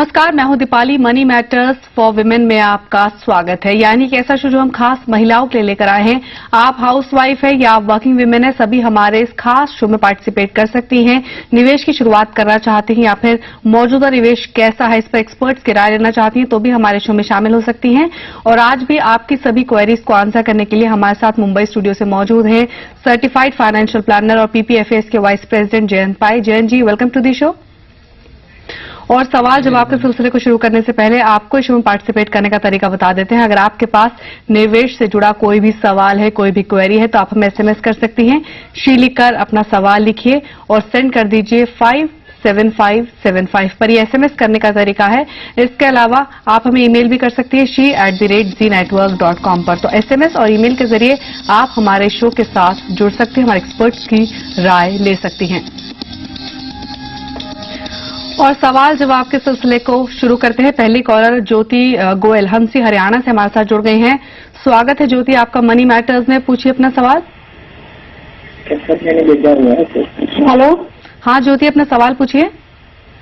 नमस्कार, मैं हूं Deepali. Money matters for women में आपका स्वागत है। यानी कि ऐसा शो जो हम खास महिलाओं के लिए लेकर आए हैं। आप हाउसवाइफ है या आप वर्किंग विमेन है, सभी हमारे इस खास शो में पार्टिसिपेट कर सकती हैं। निवेश की शुरुआत करना चाहती हैं या फिर मौजूदा निवेश कैसा है इस पर एक्सपर्ट्स की राय लेना चाहती हैं तो भी हमारे शो में शामिल हो सकती हैं। और आज भी आपकी सभी क्वेरीज को आंसर करने के लिए हमारे साथ मुंबई स्टूडियो से मौजूद है सर्टिफाइड फाइनेंशियल प्लानर और पीपीएफएस के vice president Jayant Pai. Jayant ji, welcome to the show. और सवाल जवाब के सिलसिले को शुरू करने से पहले आपको इस शो में पार्टिसिपेट करने का तरीका बता देते हैं। अगर आपके पास निवेश से जुड़ा कोई भी सवाल है, कोई भी क्वेरी है तो आप हमें एसएमएस कर सकती हैं। शी लिखकर अपना सवाल लिखिए और सेंड कर दीजिए 57575 पर। ये एसएमएस करने का तरीका है। इसके अलावा आप हमें ईमेल भी कर सकती है she@zenetwork.com पर। तो एसएमएस और ईमेल के जरिए आप हमारे शो के साथ जुड़ सकते हैं, हमारे एक्सपर्ट्स की राय ले सकती हैं। और सवाल जवाब के सिलसिले को शुरू करते हैं। पहली कॉलर ज्योति गोयल हंसी हरियाणा से हमारे साथ जुड़ गई हैं। स्वागत है ज्योति आपका मनी मैटर्स में। पूछिए अपना सवाल। हेलो। हाँ ज्योति, अपना सवाल पूछिए।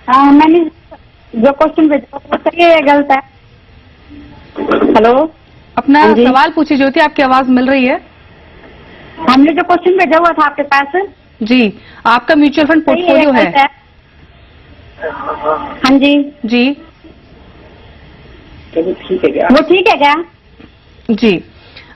मैंने जो क्वेश्चन भेजा वो सही है या गलत है? हेलो, अपना सवाल पूछिए ज्योति, आपकी आवाज मिल रही है। हमने जो क्वेश्चन भेजा हुआ था आपके पास। जी, आपका म्यूचुअल फंड पोर्टफोलियो है। हाँ जी जी, चलो ठीक है क्या? वो ठीक है क्या? जी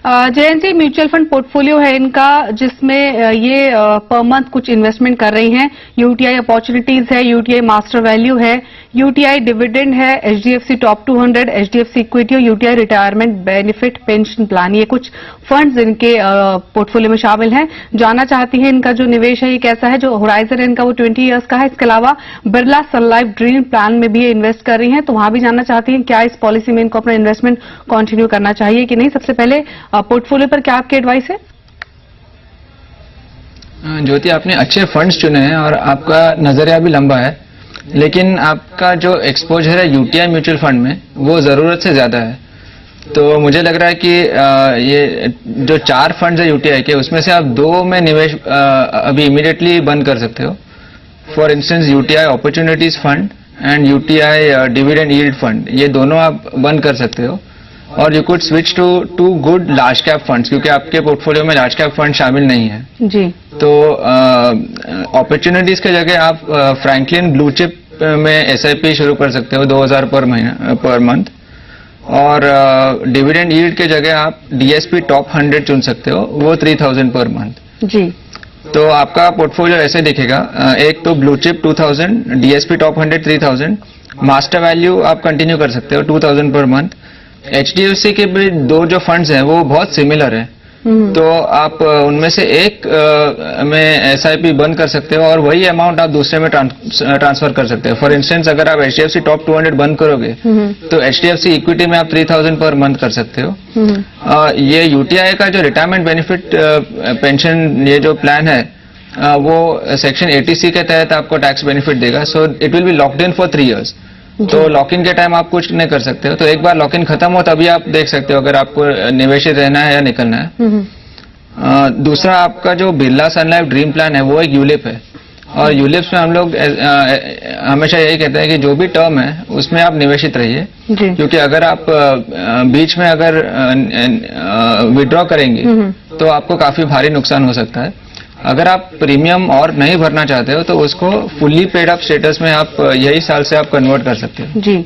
जयंत जी, म्यूचुअल फंड पोर्टफोलियो है इनका, जिसमें ये पर मंथ कुछ इन्वेस्टमेंट कर रही हैं। यूटीआई अपॉर्चुनिटीज है, यूटीआई मास्टर वैल्यू है, यूटीआई डिविडेंड है, एचडीएफसी टॉप 200, एचडीएफसी इक्विटी और UTI retirement benefit pension plan. ये कुछ फंड्स इनके पोर्टफोलियो में शामिल हैं। जानना चाहती है इनका जो निवेश है ये कैसा है। जो होराइजन है इनका वो 20 ईयर्स का है। इसके अलावा बिरला सन लाइफ ड्रीम प्लान में भी ये इन्वेस्ट कर रही हैं, तो वहां भी जानना चाहती हैं क्या इस पॉलिसी में इनको अपना इन्वेस्टमेंट कंटिन्यू करना चाहिए कि नहीं। सबसे पहले पोर्टफोलियो पर क्या आपकी एडवाइस है? ज्योति, आपने अच्छे फंड्स चुने हैं और आपका नजरिया भी लंबा है, लेकिन आपका जो एक्सपोजर है यूटीआई म्यूचुअल फंड में वो जरूरत से ज्यादा है। तो मुझे लग रहा है कि ये जो 4 फंड्स है यूटीआई के, उसमें से आप 2 में निवेश अभी इमीडिएटली बंद कर सकते हो। For instance UTI opportunities fund and UTI dividend yield fund, ये दोनों आप बंद कर सकते हो। और you could switch to 2 good large cap funds, क्योंकि आपके पोर्टफोलियो में लार्ज कैप फंड शामिल नहीं है जी। तो अपॉर्चुनिटीज की जगह आप फ्रैंकलिन ब्लू चिप में एसआईपी शुरू कर सकते हो 2000 पर मंथ। और डिविडेंड यील्ड के जगह आप डीएसपी टॉप 100 चुन सकते हो, वो 3000 पर मंथ जी। तो आपका पोर्टफोलियो ऐसे दिखेगा। एक तो blue chip 2000, DSP top 100 3000, master value आप कंटिन्यू कर सकते हो 2000 पर मंथ। एचडीएफसी के भी 2 जो फंड्स हैं वो बहुत सिमिलर है, तो आप उनमें से एक में एसआईपी बंद कर सकते हो और वही अमाउंट आप दूसरे में ट्रांसफर कर सकते हो। फॉर इंस्टेंस अगर आप एचडीएफसी टॉप 200 बंद करोगे तो एचडीएफसी इक्विटी में आप 3000 पर मंथ कर सकते हो। ये यूटीआई का जो रिटायरमेंट बेनिफिट पेंशन ये जो प्लान है वो सेक्शन 80C के तहत आपको टैक्स बेनिफिट देगा। So it will be locked in for 3 years। तो लॉक इन के टाइम आप कुछ नहीं कर सकते हो, तो एक बार लॉक इन खत्म हो तभी आप देख सकते हो अगर आपको निवेशित रहना है या निकलना है। दूसरा, आपका जो बिरला सन लाइफ ड्रीम प्लान है वो एक यूलिप है, और यूलिप्स में हम लोग हमेशा यही कहते हैं कि जो भी टर्म है उसमें आप निवेशित रहिए, क्योंकि अगर आप बीच में अगर विड्रॉ करेंगे तो आपको काफी भारी नुकसान हो सकता है। अगर आप प्रीमियम और नहीं भरना चाहते हो तो उसको फुल्ली पेड अप स्टेटस में आप यही साल से आप कन्वर्ट कर सकते हो। जी,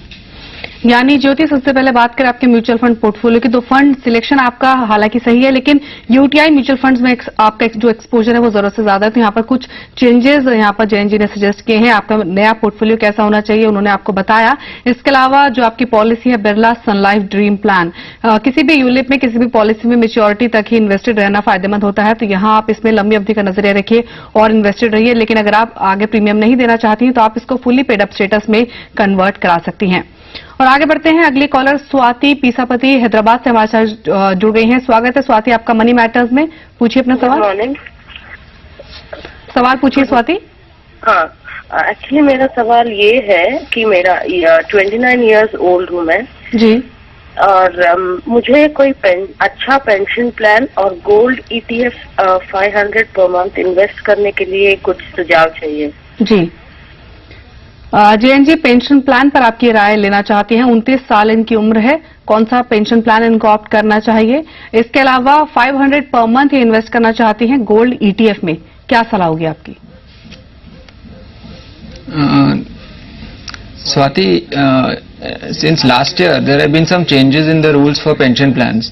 यानी ज्योति, सबसे पहले बात करें आपके म्यूचुअल फंड पोर्टफोलियो की, तो फंड सिलेक्शन आपका हालांकि सही है, लेकिन यूटीआई म्यूचुअल फंड्स में आपका जो एक्सपोजर है वो जरूरत से ज्यादा है। तो यहाँ पर कुछ चेंजेस यहाँ पर जयंत जी ने सजेस्ट किए हैं। आपका नया पोर्टफोलियो कैसा होना चाहिए उन्होंने आपको बताया। इसके अलावा जो आपकी पॉलिसी है बिरला सन लाइफ ड्रीम प्लान, किसी भी यूलिप में किसी भी पॉलिसी में मेच्योरिटी तक ही इन्वेस्टेड रहना फायदेमंद होता है, तो यहाँ आप इसमें लंबी अवधि का नजरिया रखिए और इन्वेस्टेड रहिए। लेकिन अगर आप आगे प्रीमियम नहीं देना चाहती हैं तो आप इसको फुली पेड अप स्टेटस में कन्वर्ट करा सकती हैं। और आगे बढ़ते हैं। अगली कॉलर स्वाति पीसापति हैदराबाद से हमारे साथ जुड़ गई हैं। स्वागत है स्वाति आपका मनी मैटर्स में। पूछिए अपना सवाल। मॉर्निंग। सवाल पूछिए स्वाति। हाँ, एक्चुअली मेरा सवाल ये है कि मेरा 29 इयर्स ओल्ड हूँ मैं जी, और मुझे कोई अच्छा पेंशन प्लान और gold ETF 500 per month invest करने के लिए कुछ सुझाव चाहिए। जी, जयंत जी, पेंशन प्लान पर आपकी राय लेना चाहती हैं। 29 साल इनकी उम्र है, कौन सा पेंशन प्लान इनको ऑप्ट करना चाहिए? इसके अलावा 500 पर मंथ ये इन्वेस्ट करना चाहती हैं गोल्ड ईटीएफ में, क्या सलाह होगी आपकी? Swati, since last year there have been some changes in the rules for pension plans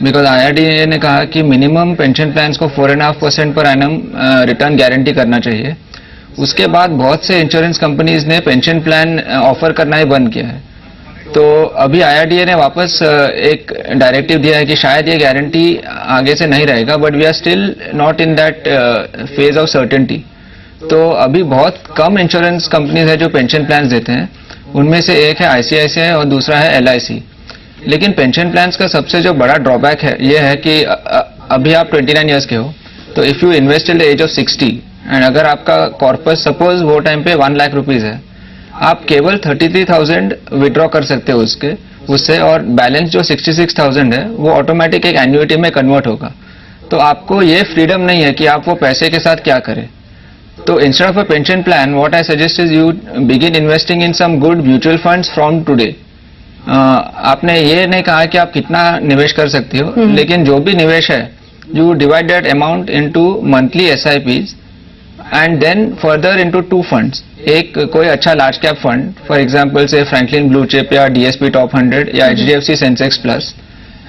because IRDA ने कहा कि मिनिमम पेंशन प्लान्स को 4.5% पर एनम रिटर्न गारंटी करना चाहिए। उसके बाद बहुत से इंश्योरेंस कंपनीज ने पेंशन प्लान ऑफर करना ही बंद किया है। तो अभी IRDA ने वापस एक डायरेक्टिव दिया है कि शायद ये गारंटी आगे से नहीं रहेगा, but we are still not in that phase of certainty. तो अभी बहुत कम इंश्योरेंस कंपनीज है जो पेंशन प्लान देते हैं, उनमें से एक है ICICI और दूसरा है LIC। लेकिन पेंशन प्लान्स का सबसे जो बड़ा ड्रॉबैक है ये है कि अभी आप 29 ईयर्स के हो, तो if you invest till the age of 60 and अगर आपका कॉर्पस सपोज वो टाइम पे 1 लाख रुपीज है, आप केवल 33,000 विड्रॉ कर सकते हो उससे, और बैलेंस जो 66,000 है वो ऑटोमेटिक एक एन्युइटी में कन्वर्ट होगा। तो आपको ये फ्रीडम नहीं है कि आप वो पैसे के साथ क्या करें। तो instead of a pension plan, what I suggest is you begin investing in some good mutual funds from today. आपने ये नहीं कहा कि आप कितना निवेश कर सकते हो, लेकिन जो भी निवेश है you divide that amount into monthly SIPs and then further into 2 funds. एक कोई अच्छा large cap fund, for example से फ्रैंकलिन ब्लू चिप या DSP टॉप 100 या HDFC Sensex plus,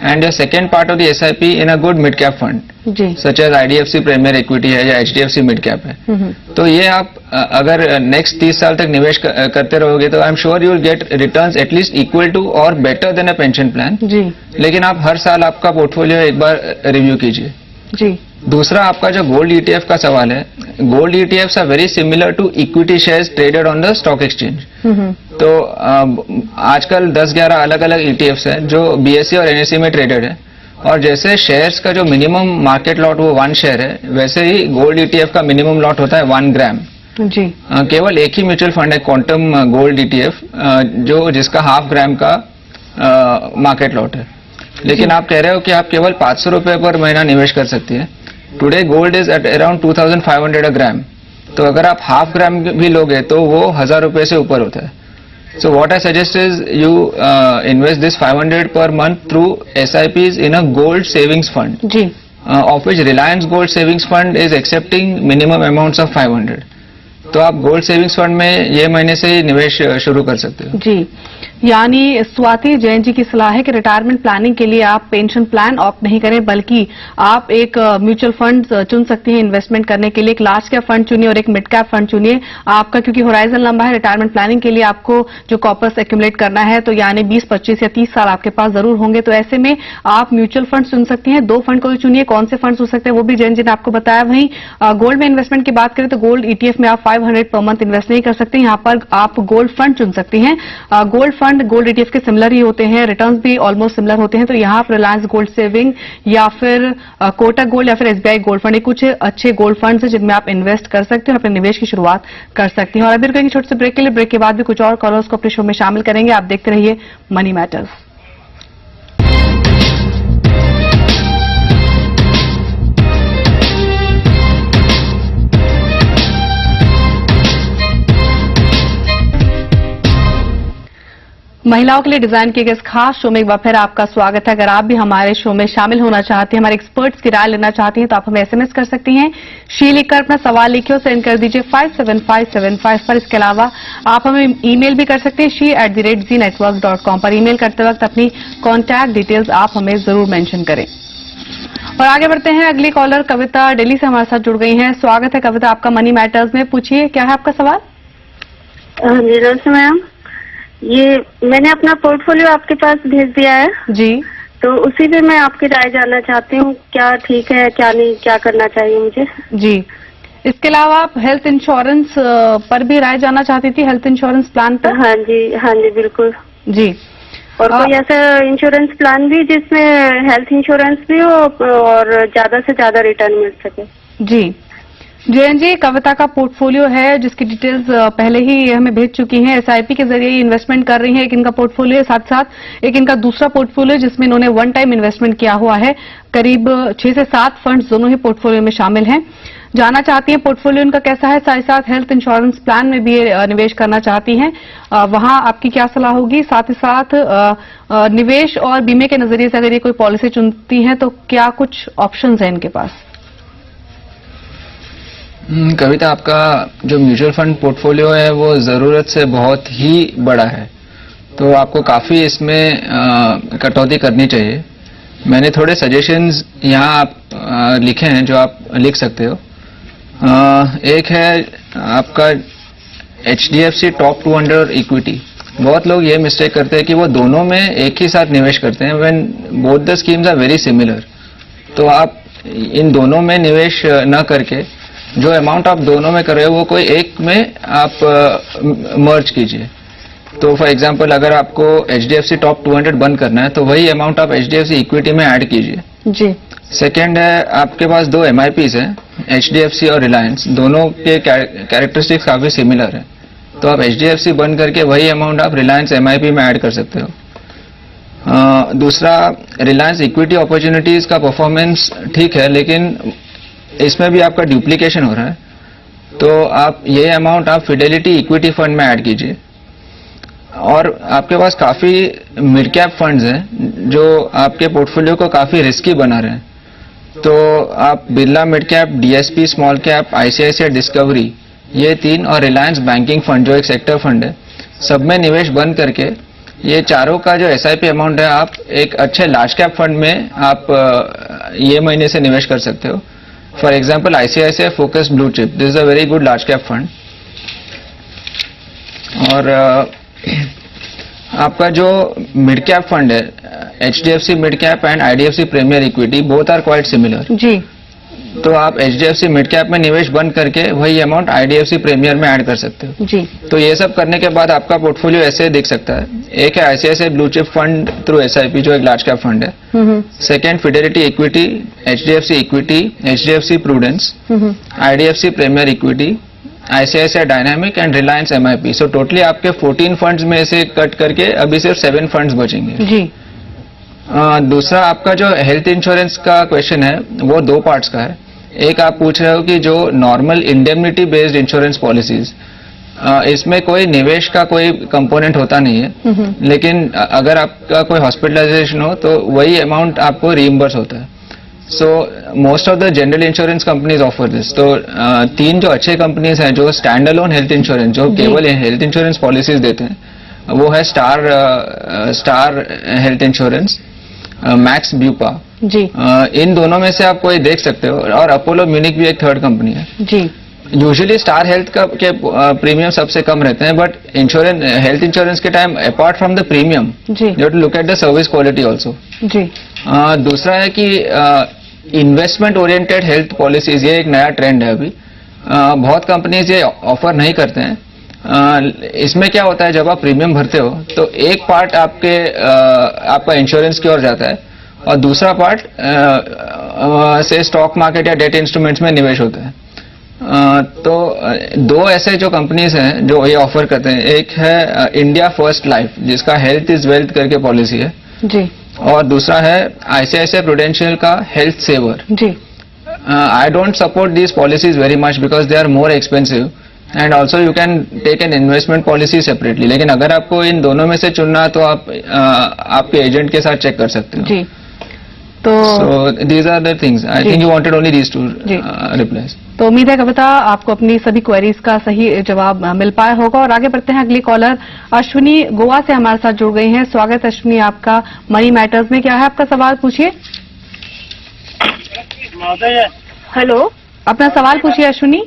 and your second part of the SIP in a good mid cap fund such as IDFC premier equity है या HDFC mid cap है। तो ये आप अगर नेक्स्ट 30 साल तक निवेश करते रहोगे तो I am sure you will get returns at least equal to और better than a pension plan. लेकिन आप हर साल आपका पोर्टफोलियो एक बार रिव्यू कीजिए। जी। दूसरा, आपका जो गोल्ड ETF का सवाल है, gold ETFs are very similar to equity shares traded on the stock exchange. तो आजकल 10-11 अलग अलग ETFs है जो BSE और NSE में ट्रेडेड है, और जैसे शेयर्स का जो मिनिमम मार्केट लॉट वो 1 शेयर है, वैसे ही गोल्ड ETF का मिनिमम लॉट होता है 1 ग्राम। जी। केवल एक ही म्यूचुअल फंड है क्वांटम गोल्ड ETF जो जिसका 0.5 ग्राम का मार्केट लॉट है। लेकिन आप कह रहे हो कि आप केवल 500 रुपए पर महीना निवेश कर सकती है। Today gold is at around 2500 अ ग्राम, तो अगर आप 0.5 ग्राम भी लोगे तो वो 1000 रुपए से ऊपर होता है। So what I suggest is you invest this 500 per month through SIPs in a gold savings fund, of which Reliance Gold Savings Fund is accepting minimum amounts of 500. तो आप गोल्ड सेविंग्स फंड में ये महीने से ही निवेश शुरू कर सकते हो। जी, यानी स्वाति, जैन जी की सलाह है कि रिटायरमेंट प्लानिंग के लिए आप पेंशन प्लान ऑप्ट नहीं करें, बल्कि आप एक म्यूचुअल फंड चुन सकती हैं इन्वेस्टमेंट करने के लिए। एक लार्ज कैप फंड चुनिए और एक मिड कैप फंड चुनिए आपका, क्योंकि होराइजन लंबा है। रिटायरमेंट प्लानिंग के लिए आपको जो कॉर्पस एक्यूमुलेट करना है, तो यानी 20, 25 या 30 साल आपके पास जरूर होंगे। तो ऐसे में आप म्यूचुअल फंड चुन सकती हैं। 2 फंड को चुनिए, कौन से फंड चुन सकते हैं वो भी जैन जी ने आपको बताया। वहीं गोल्ड में इन्वेस्टमेंट की बात करें तो गोल्ड ETF में आप 500 पर मंथ इन्वेस्ट नहीं कर सकते, यहाँ पर आप गोल्ड फंड चुन सकती हैं। गोल्ड फंड गोल्ड ETF के सिमिलर ही होते हैं, रिटर्न्स भी ऑलमोस्ट सिमिलर होते हैं। तो यहाँ आप रिलायंस गोल्ड सेविंग या फिर कोटक गोल्ड या फिर SBI गोल्ड फंड, कुछ अच्छे गोल्ड फंड्स हैं जिनमें आप इन्वेस्ट कर सकते हैं और अपने निवेश की शुरुआत कर सकते हैं। और अभी रुकेंगे छोटे से ब्रेक के लिए। ब्रेक के बाद भी कुछ और कॉलर्स को अपने शो में शामिल करेंगे। आप देखते रहिए मनी मैटर्स। महिलाओं के लिए डिजाइन किए गए इस खास शो में एक बार फिर आपका स्वागत है। अगर आप भी हमारे शो में शामिल होना चाहते हैं, हमारे एक्सपर्ट्स की राय लेना चाहती हैं, तो आप हमें SMS कर सकती हैं। शी लिखकर अपना सवाल लिखिए और सेंड कर दीजिए 57575 पर। इसके अलावा आप हमें ईमेल भी कर सकते हैं she@zenetworks.com पर। ईमेल करते वक्त अपनी कॉन्टैक्ट डिटेल्स आप हमें जरूर मेंशन करें। और आगे बढ़ते हैं। अगली कॉलर कविता दिल्ली से हमारे साथ जुड़ गई हैं। स्वागत है कविता आपका मनी मैटर्स में। पूछिए, क्या है आपका सवाल? जी मैम, ये मैंने अपना पोर्टफोलियो आपके पास भेज दिया है जी, तो उसी पे मैं आपकी राय जानना चाहती हूँ, क्या ठीक है क्या नहीं, क्या करना चाहिए मुझे जी। इसके अलावा आप हेल्थ इंश्योरेंस पर भी राय जानना चाहती थी, हेल्थ इंश्योरेंस प्लान पर? हाँ जी बिल्कुल जी। और कोई ऐसा इंश्योरेंस प्लान भी जिसमें हेल्थ इंश्योरेंस भी हो और ज्यादा से ज्यादा रिटर्न मिल सके? जी, जयंत जी, कविता का पोर्टफोलियो है जिसकी डिटेल्स पहले ही हमें भेज चुकी हैं। एसआईपी के जरिए इन्वेस्टमेंट कर रही हैं। एक इनका पोर्टफोलियो, साथ साथ एक इनका दूसरा पोर्टफोलियो जिसमें इन्होंने वन टाइम इन्वेस्टमेंट किया हुआ है। करीब 6 से 7 फंड्स दोनों ही पोर्टफोलियो में शामिल हैं। जानना चाहती हैं पोर्टफोलियो इनका कैसा है, साथ ही साथ हेल्थ इंश्योरेंस प्लान में भी निवेश करना चाहती हैं, वहां आपकी क्या सलाह होगी? साथ ही साथ निवेश और बीमे के नजरिए से अगर ये कोई पॉलिसी चुनती हैं तो क्या कुछ ऑप्शंस हैं इनके पास? कविता, आपका जो म्यूचुअल फंड पोर्टफोलियो है वो जरूरत से बहुत ही बड़ा है, तो आपको काफी इसमें कटौती करनी चाहिए। मैंने थोड़े सजेशंस यहाँ आप लिखे हैं जो आप लिख सकते हो। एक है आपका HDFC टॉप 200 इक्विटी। बहुत लोग ये मिस्टेक करते हैं कि वो दोनों में एक ही साथ निवेश करते हैं, when both the schemes are very similar. तो आप इन दोनों में निवेश न करके जो अमाउंट आप दोनों में कर रहे हो वो कोई एक में आप मर्ज कीजिए। तो फॉर एग्जांपल अगर आपको HDFC टॉप 200 बंद करना है तो वही अमाउंट आप HDFC इक्विटी में ऐड कीजिए जी। सेकेंड है, आपके पास 2 MIPs हैं, HDFC और रिलायंस, दोनों के कैरेक्टरिस्टिक्स काफी सिमिलर है, तो आप HDFC बंद करके वही अमाउंट आप रिलायंस MIP में ऐड कर सकते हो। दूसरा, रिलायंस इक्विटी अपॉर्चुनिटीज का परफॉर्मेंस ठीक है, लेकिन इसमें भी आपका डुप्लीकेशन हो रहा है, तो आप ये अमाउंट आप फिडेलिटी इक्विटी फंड में ऐड कीजिए। और आपके पास काफी मिड कैप फंड्स हैं जो आपके पोर्टफोलियो को काफी रिस्की बना रहे हैं, तो आप Birla mid cap, DSP small cap, ICICI discovery, ये 3 और रिलायंस बैंकिंग फंड जो एक सेक्टर फंड है, सब में निवेश बंद करके ये चारों का जो SIP अमाउंट है आप एक अच्छे लार्ज कैप फंड में आप ये महीने से निवेश कर सकते हो। For example ICICI focus blue chip, this is a very good large cap fund. और आपका जो मिड कैप फंड है, HDFC mid cap and IDFC premier equity, both are quite similar जी। तो आप HDFC मिड कैप में निवेश बंद करके वही अमाउंट IDFC प्रीमियर में ऐड कर सकते हो जी। तो ये सब करने के बाद आपका पोर्टफोलियो ऐसे दिख सकता है। एक है ICICI blue chip fund through SIP जो एक लार्ज कैप फंड है। Second, fidelity equity, HDFC equity, HDFC prudence, IDFC premier equity, ICICI dynamic and Reliance MIP। So totally आपके 14 फंड्स में से कट करके अभी सिर्फ 7 फंड्स बचेंगे जी। दूसरा, आपका जो हेल्थ इंश्योरेंस का क्वेश्चन है वो 2 पार्ट्स का है। एक आप पूछ रहे हो कि जो normal indemnity based insurance policies, इसमें कोई निवेश का कोई कंपोनेंट होता नहीं है, लेकिन अगर आपका कोई हॉस्पिटलाइजेशन हो तो वही अमाउंट आपको रीइंबर्स होता है। So most of the general insurance companies offer this. तो 3 जो अच्छे कंपनीज हैं जो स्टैंड अलोन हेल्थ इंश्योरेंस, जो केवल हेल्थ इंश्योरेंस पॉलिसीज देते हैं, वो है स्टार हेल्थ इंश्योरेंस, मैक्स ब्यूपा जी। इन दोनों में से आप कोई देख सकते हो, और अपोलो म्यूनिक भी एक थर्ड कंपनी है जी। यूजुअली स्टार हेल्थ का के प्रीमियम सबसे कम रहते हैं, बट हेल्थ इंश्योरेंस के time apart from the premium you have to look at the service quality also जी। दूसरा है कि इन्वेस्टमेंट ओरिएंटेड हेल्थ पॉलिसीज, ये एक नया ट्रेंड है अभी। बहुत कंपनीज ये ऑफर नहीं करते हैं। इसमें क्या होता है, जब आप प्रीमियम भरते हो तो एक पार्ट आपका इंश्योरेंस की ओर जाता है और दूसरा पार्ट से स्टॉक मार्केट या डेट इंस्ट्रूमेंट्स में निवेश होता है। तो 2 ऐसे जो कंपनीज हैं जो ये ऑफर करते हैं, एक है इंडिया फर्स्ट लाइफ जिसका हेल्थ इज वेल्थ करके पॉलिसी है जी, और दूसरा है ICICI प्रूडेंशियल का हेल्थ सेवर जी। I don't support these policies very much because they are more expensive and also you can take an investment policy separately. लेकिन अगर आपको इन दोनों में से चुनना तो आप आपके एजेंट के साथ चेक कर सकते हो जी। तो these are the things. I think you wanted only these 2 replies. तो उम्मीद है कविता आपको अपनी सभी क्वेरीज का सही जवाब मिल पाया होगा। और आगे बढ़ते हैं, अगली कॉलर अश्विनी गोवा से हमारे साथ जुड़ गई हैं। स्वागत अश्विनी आपका मनी मैटर्स में। क्या है आपका सवाल, पूछिए। हेलो, अपना सवाल पूछिए अश्विनी।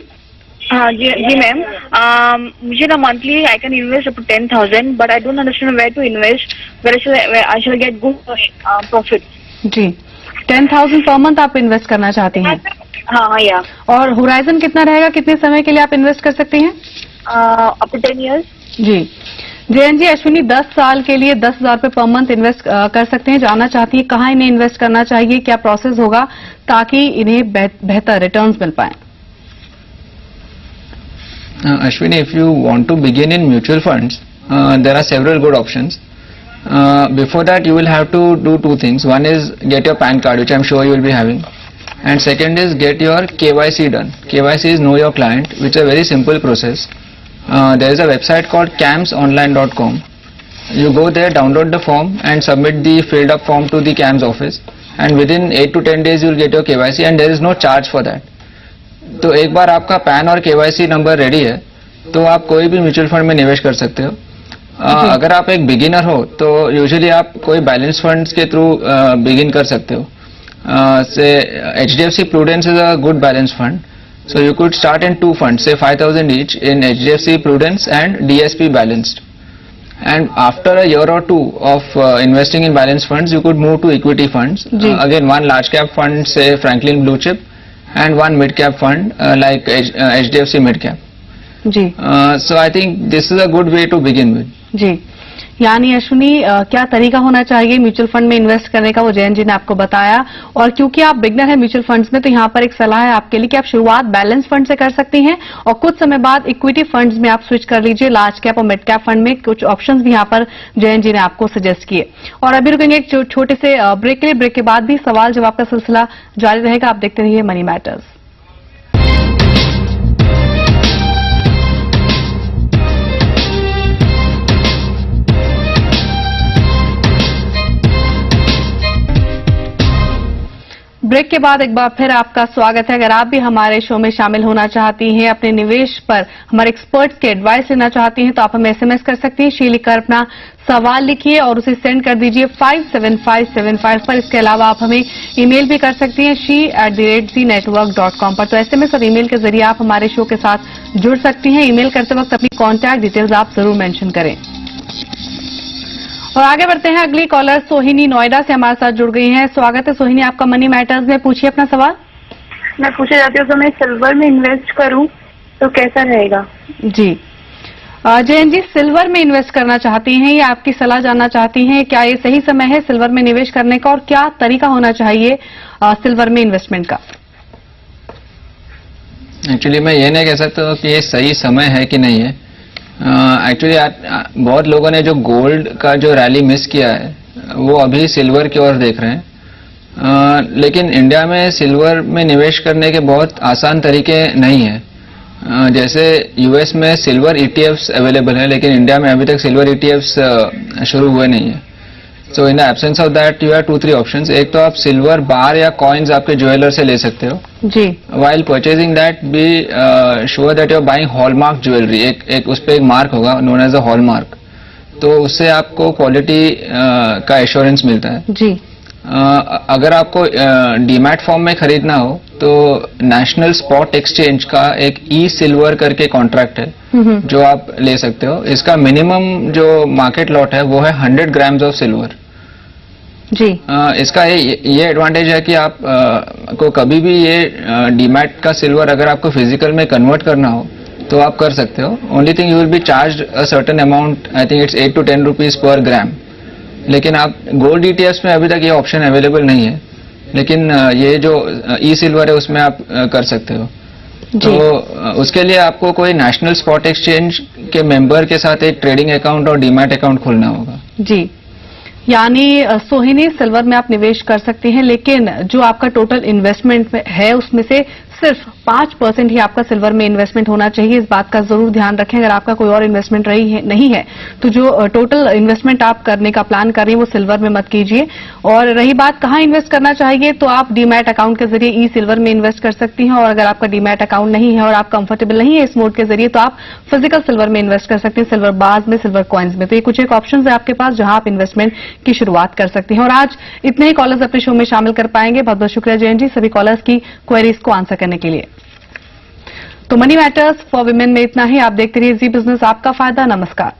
हाँ जी मैम, मुझे ना monthly I can invest up to 10,000, but I don't understand where to invest, where I shall get good profit जी। 10,000 पर मंथ आप इन्वेस्ट करना चाहते हैं? हाँ या। और होराइजन कितना रहेगा, कितने समय के लिए आप इन्वेस्ट कर सकते हैं? अप टू 10 years जी। जयंत जी, अश्विनी 10 साल के लिए 10,000 रुपये पर मंथ इन्वेस्ट कर सकते हैं। जानना चाहती है कहाँ इन्हें इन्वेस्ट करना चाहिए, क्या प्रोसेस होगा ताकि इन्हें बेहतर रिटर्न्स मिल पाए? Ashwini, if you want to begin in mutual funds, there are several good options. Before that, you will have to do two things. One is get your PAN card, which I'm sure you will be having. And second is get your KYC done. KYC is Know Your Client, which is a very simple process. There is a website called camsonline.com. You go there, download the form and submit the filled up form to the CAMS office. And within 8 to 10 days, you will get your KYC and there is no charge for that. तो एक बार आपका pan और KYC number ready है तो आप कोई भी mutual fund में निवेश कर सकते हो। अगर आप एक बिगिनर हो तो यूजुअली आप कोई बैलेंस फंड्स के थ्रू बिगिन कर सकते हो। से HDFC Prudence is a good balance fund, so you could start in two funds, say 5,000 each in HDFC Prudence and DSP Balanced. And after a year or two of investing in balance funds, you could move to equity funds. Again, one large cap fund, say Franklin Blue Chip, and one mid cap fund like HDFC Mid Cap. So I think this is a good way to begin with. जी, यानी अश्विनी क्या तरीका होना चाहिए mutual fund में invest करने का, वो जयंत जी ने आपको बताया। और क्योंकि आप बिगनर हैं म्यूचुअल फंड्स में, तो यहाँ पर एक सलाह है आपके लिए कि आप शुरुआत बैलेंस फंड से कर सकती हैं और कुछ समय बाद इक्विटी फंड्स में आप स्विच कर लीजिए। लार्ज कैप और मिड कैप फंड में कुछ ऑप्शंस भी यहाँ पर जयंत जी ने आपको सजेस्ट किए। और अभी रुकेंगे एक छोटे से ब्रेक के लिए। ब्रेक के बाद भी सवाल जवाब का सिलसिला जारी रहेगा। आप देखते रहिए मनी मैटर्स। ब्रेक के बाद एक बार फिर आपका स्वागत है। अगर आप भी हमारे शो में शामिल होना चाहती हैं, अपने निवेश पर हमारे एक्सपर्ट्स के एडवाइस लेना चाहती हैं, तो आप हमें SMS कर सकती हैं। शी लिखकर अपना सवाल लिखिए और उसे सेंड कर दीजिए 57575 पर। इसके अलावा आप हमें ईमेल भी कर सकती हैं she@zenetwork.com पर। तो SMS और ईमेल के जरिए आप हमारे शो के साथ जुड़ सकती हैं। ईमेल करते वक्त अपनी कॉन्टैक्ट डिटेल्स आप जरूर मेंशन करें। और आगे बढ़ते हैं। अगली कॉलर सोहिनी नोएडा से हमारे साथ जुड़ गई हैं। स्वागत है सोहिनी आपका मनी मैटर्स में। पूछिए अपना सवाल। मैं पूछना चाहती हूँ, तो मैं सिल्वर में इन्वेस्ट करूँ तो कैसा रहेगा? जी जयंत जी, सिल्वर में इन्वेस्ट करना चाहती हैं या आपकी सलाह जानना चाहती हैं, क्या ये सही समय है सिल्वर में निवेश करने का और क्या तरीका होना चाहिए सिल्वर में इन्वेस्टमेंट का? एक्चुअली मैं ये नहीं कह सकता कि ये सही समय है कि नहीं है। एक्चुअली बहुत लोगों ने जो गोल्ड का जो रैली मिस किया है वो अभी सिल्वर की ओर देख रहे हैं। लेकिन इंडिया में सिल्वर में निवेश करने के बहुत आसान तरीके नहीं है। जैसे यूएस में सिल्वर ETFs अवेलेबल है, लेकिन इंडिया में अभी तक सिल्वर ETFs शुरू हुए नहीं है। So in the absence of that you have 2-3 options. एक तो आप सिल्वर बार या कॉइन्स आपके ज्वेलर से ले सकते हो जी। While purchasing that be sure that you are buying hallmark jewellery. एक उस पर एक मार्क होगा नोन एज अ हॉलमार्क, तो उससे आपको क्वालिटी का एश्योरेंस मिलता है जी। अगर आपको डीमैट फॉर्म में खरीदना हो तो नेशनल स्पॉट एक्सचेंज का एक सिल्वर करके कॉन्ट्रैक्ट है जो आप ले सकते हो। इसका मिनिमम जो मार्केट लॉट है वो है 100 ग्राम्स ऑफ सिल्वर जी। इसका ये एडवांटेज है कि आप को कभी भी ये डीमैट का सिल्वर अगर आपको फिजिकल में कन्वर्ट करना हो तो आप कर सकते हो। Only thing you will be charge a certain amount, I think it's 8 to 10 rupees per gram. लेकिन आप गोल्ड ETFs में अभी तक ये ऑप्शन अवेलेबल नहीं है, लेकिन ये जो सिल्वर है उसमें आप कर सकते हो। तो उसके लिए आपको कोई नेशनल स्पॉट एक्सचेंज के मेंबर के साथ एक ट्रेडिंग अकाउंट और डीमैट अकाउंट खोलना होगा जी। यानी सोहिनी, सिल्वर में आप निवेश कर सकते हैं, लेकिन जो आपका टोटल इन्वेस्टमेंट है उसमें से सिर्फ 5% ही आपका सिल्वर में इन्वेस्टमेंट होना चाहिए। इस बात का जरूर ध्यान रखें। अगर आपका कोई और इन्वेस्टमेंट नहीं है तो जो टोटल इन्वेस्टमेंट आप करने का प्लान कर रही हैं वो सिल्वर में मत कीजिए। और रही बात कहाँ इन्वेस्ट करना चाहिए, तो आप डीमैट अकाउंट के जरिए सिल्वर में इन्वेस्ट कर सकती हैं। और अगर आपका डीमैट अकाउंट नहीं है और आप कंफर्टेबल नहीं है इस मोड के जरिए, तो आप फिजिकल सिल्वर में इन्वेस्ट कर सकते हैं, सिल्वर बार्स में, सिल्वर कॉइन्स में। तो ये कुछ एक ऑप्शन है आपके पास जहां आप इन्वेस्टमेंट की शुरुआत कर सकते हैं। और आज इतने ही कॉलर्स अपने शो में शामिल कर पाएंगे। बहुत बहुत शुक्रिया जयंत जी सभी कॉलर्स की क्वेरीज को आंसर करने के लिए। तो मनी मैटर्स फॉर विमेन में इतना ही। आप देखते रहिए जी बिजनेस, आपका फायदा। नमस्कार।